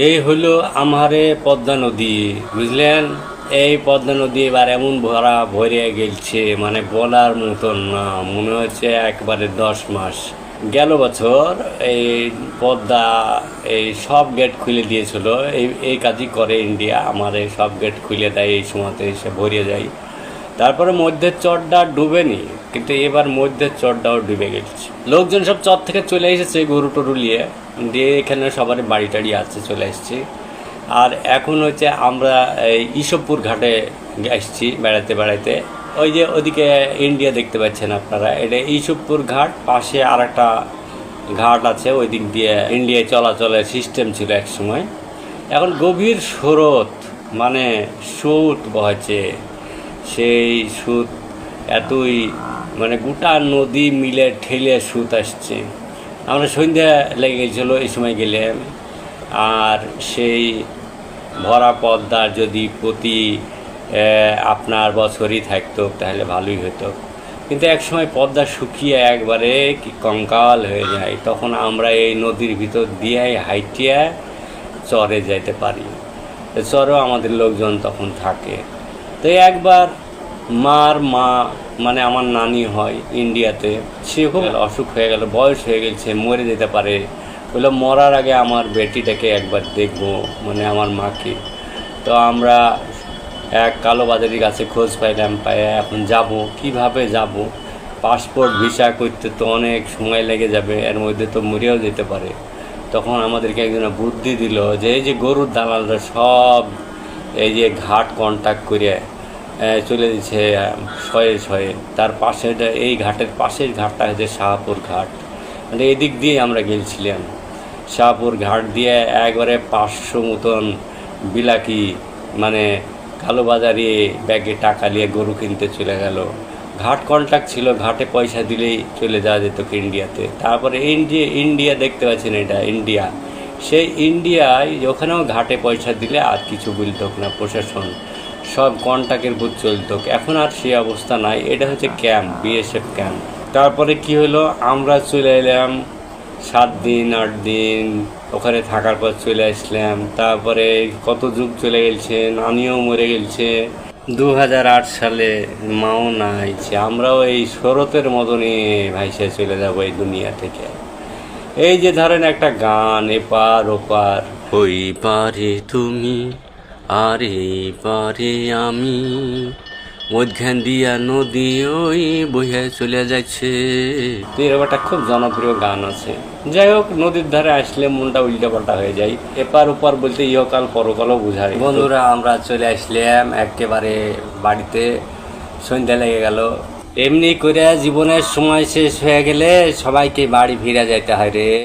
এই হলো আমারে পদ্মা নদী, বুঝলেন। এই পদ্মা নদী এবার এমন ভরে গেছে, মানে বলার মতন না, মনে হচ্ছে একবারে 10 মাস। গেল বছর এই পদ্মা এই সব গেট খুলে দিয়েছিল। এই কাজই করে ইন্ডিয়া, আমাদের সব গেট খুলে দেয়, এই সময়তে এসে ভরিয়ে যায়। তারপরে মধ্যের চরটা ডুবেনি, কিন্তু এবার মধ্যের চরটাও ডুবে গেছে। লোকজন সব চর থেকে চলে এসেছে গরু টরু দিয়ে এখানে সবার বাড়ি টাড়ি আছে, চলে এসেছি। আর এখন হচ্ছে আমরা এই ইসবপুর ঘাটে আসছি বেড়াতে। ওই যে ওদিকে ইন্ডিয়া দেখতে পাচ্ছেন আপনারা, এটা ইসবপুর ঘাট, পাশে আর একটা ঘাট আছে, ওই দিক দিয়ে ইন্ডিয়ায় চলাচলের সিস্টেম ছিল এক সময়। এখন গভীর স্রোত, মানে স্রোত বহাচ্ছে, সেই স্রোত এতই, মানে গোটা নদী মিলে ঠেলে স্রোত আসছে। আমরা সন্ধ্যা লেগে গেছিলো এই সময় গেলাম। আর সেই ভরা পদ্মার যদি প্রতি আপনার বছরই থাকতো তাহলে ভালোই হতো, কিন্তু এক সময় পদ্মা শুকিয়ে একবারে কি কঙ্কাল হয়ে যায়। তখন আমরা এই নদীর ভিতর দিয়ে হাইটিয়া চরে যাইতে পারি, চরেও আমাদের লোকজন তখন থাকে। তো একবার মার মা, মানে আমার নানি হয় ইন্ডিয়াতে, সে খুব অসুখ হয়ে গেল, বয়স হয়ে গেছে, মরে যেতে পারে। বললো মরার আগে আমার বেটিটাকে একবার দেখবো, মানে আমার মাকে। তো আমরা এক কালোবাজারির কাছে খোঁজ পাইলাম, এখন যাব কিভাবে যাব, পাসপোর্ট ভিসা করতে তো অনেক সময় লেগে যাবে, এর মধ্যে তো মরেও যেতে পারে। তখন আমাদেরকে একজন বুদ্ধি দিল যে এই যে গরুর দালালরা সব এই যে ঘাট কন্ট্যাক্ট করে চলে দিচ্ছে শয়ে। তার পাশে এই ঘাটের পাশের ঘাটটা হচ্ছে শাহপুর ঘাট, মানে এদিক দিয়ে আমরা গেছিলাম। শাহপুর ঘাট দিয়ে একবারে 500 মতন বিলাকি, মানে কালোবাজারি ব্যাগে টাকা নিয়ে গরু কিনতে চলে গেল। ঘাট কন্ট্যাক্ট ছিল, ঘাটে পয়সা দিলেই চলে যাওয়া যেত ইন্ডিয়াতে। তারপরে ইন্ডিয়া দেখতে পাচ্ছেন, এটা ইন্ডিয়া। সেই ইন্ডিয়ায় ওখানেও ঘাটে পয়সা দিলে আর কিছু বলতো না প্রশাসন, সব কন্ট্যাক্টের বুথ চলতো। এখন আর সেই অবস্থা নাই, এটা হচ্ছে ক্যাম্প, বিএসএফ ক্যাম্প। তারপরে কি হলো, আমরা চলে এলাম 7 দিন 8 দিন ওখানে থাকার পর চলে আসলাম। তারপরে কত যুগ চলে গেছে, নানিও মরে গেছে 2008 সালে, মাও নাইছে। আমরাও এই স্রোতের মতনই ভাইসে চলে যাব এই দুনিয়া থেকে। এই যে ধরেন একটা গান, এপার ওপার, ওই পারে তুমি আর এই পারে আমি, মধ্যাহ্ন দিয়া নদী ওই বইয়া চলে যাচ্ছে। তো এরকম একটা খুব জনপ্রিয় গান আছে। যাই হোক, নদীর ধারে আসলে মনটা উল্টাপাল্টা হয়ে যায়। এপার ওপার বলতে ইহকাল পরকালও বোঝায়। বন্ধুরা, আমরা চলে আসলাম একেবারে বাড়িতে, সন্ধ্যা লেগে গেল। এমনি করে জীবনের সময় শেষ হয়ে গেলে সবাইকে বাড়ি ফিরে যাইতে হয় রে।